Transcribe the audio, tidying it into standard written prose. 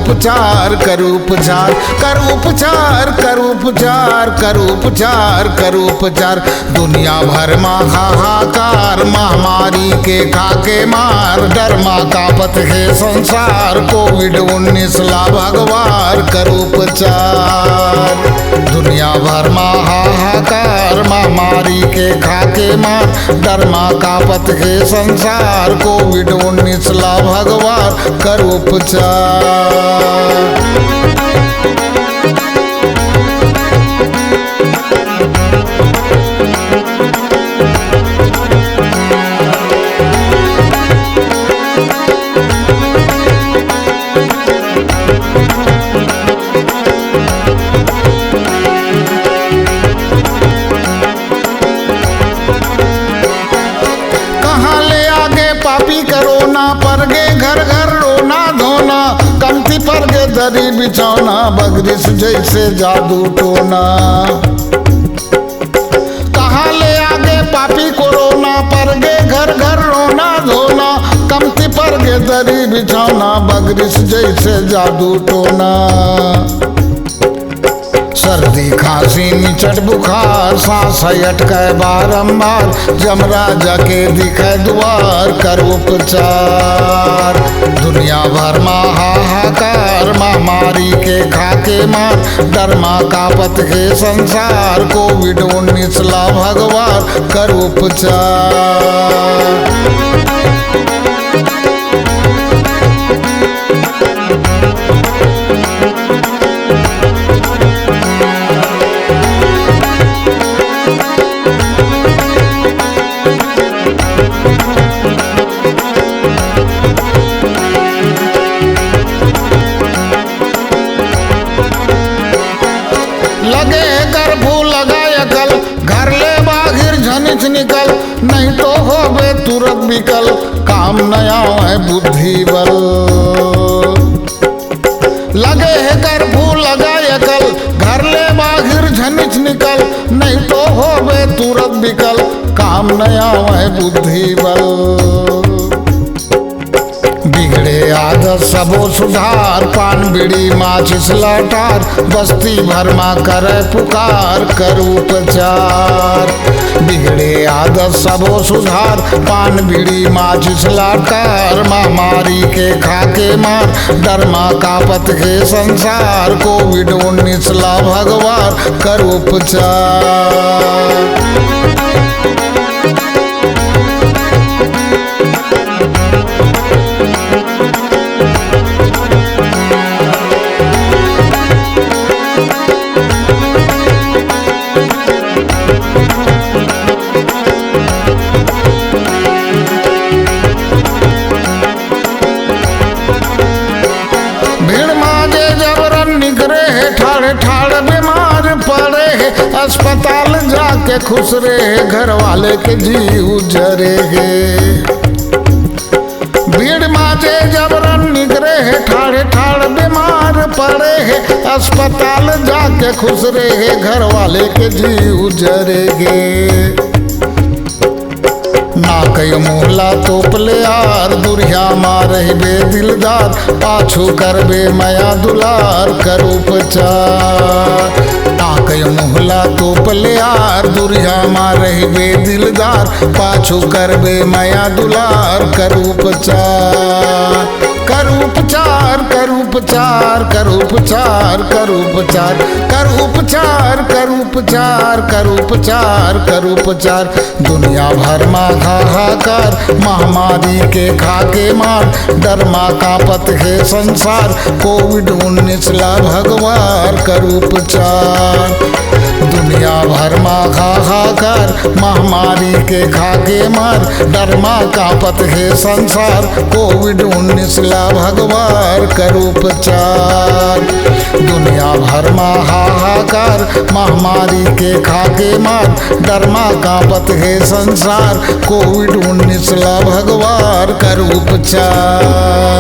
उपचार कर उपचार कर उपचार कर उपचार कर उपचार कर उपचार। दुनिया भर में हाहाकार, महामारी के खाके मार, डरमा कापत है संसार, कोविड-19 ला भगवार कर उपचार। दुनिया भर में हाहाकार, महामारी के खाके मार, डरमा कापत है संसार, कोविड-19 ला भगवान कर उपचार। पापी करोना पर गे घर घर रोना धोना, कमती पर गे दरी बिछौना, बगरिश जैसे जादू टोना। कहाँ ले आगे पापी कोरोना पर गे घर घर रोना धोना, कमती पर गे दरी बिछौना, बगरिश जैसे जादू टोना। सर्दी खांसी निचट बुखार, सांस अटके बारंबार, जमराजा के दिखे द्वार कर उपचार। दुनिया भर में हाहाकार, महामारी के खाके मार, डरमा कापत है संसार, कोविड-19 ला भगवान कर उपचार। लगे कर्फ्यू लगाए कल, घर ले बागिर झनिच निकल, नहीं तो होबे तुरंत बिकल, काम नया है बुद्धि बल। लगे है कर्फ्यू लगाए कल, घर ले बागिर झनिच निकल, नहीं तो होबे तुरंत बिकल, काम नया है बुद्धि बल। बिगड़े आदत सबो सुधार, पान बीड़ी माचिस लटार, बस्ती भर में करे पुकार कर उपचार। बिगड़े आदत सबो सुधार, पान बीड़ी माचिस लटार, महामारी के खाके मार, डरमा कापत है संसार, कोविड-19 ला भगवान कर उपचार। ठाड़ ठाड़ बीमार पड़े है, अस्पताल जाके खुश रहे, घर वाले के जी उजरे है। भीड़ माजे जबरन निगरे है, ठाड़े ठाड़ बीमार पड़े है, अस्पताल जाके खुश रहे, घर वाले के जी उजरे गे। ना कई मोहला तोपले यार, दुरिया मारे बे दिलदार, पाछू करबे माया दुलार कर उपचार। ना कई मोहला तोपले यार, दुरिया मारे बे दिलदार, पाछू करबे माया दुलार कर उपचार। कर उपचार कर उपचार कर उपचार कर उपचार कर उपचार कर उपचार कर उपचार कर उपचार। दुनिया भर में हाहाकार, महामारी के खाके मार, डरमा कापत है संसार, कोविड-19 ला भगवान कर उपचार। दुनिया भर में हाहाकार, महामारी के खाके मार, डरमा कापत है संसार, कोविड-19 ला भगवान कर उपचार। दुनिया भर में हाहाकार, महामारी के खाके मार, डरमा कापत है संसार, कोविड-19 ला भगवान कर उपचार।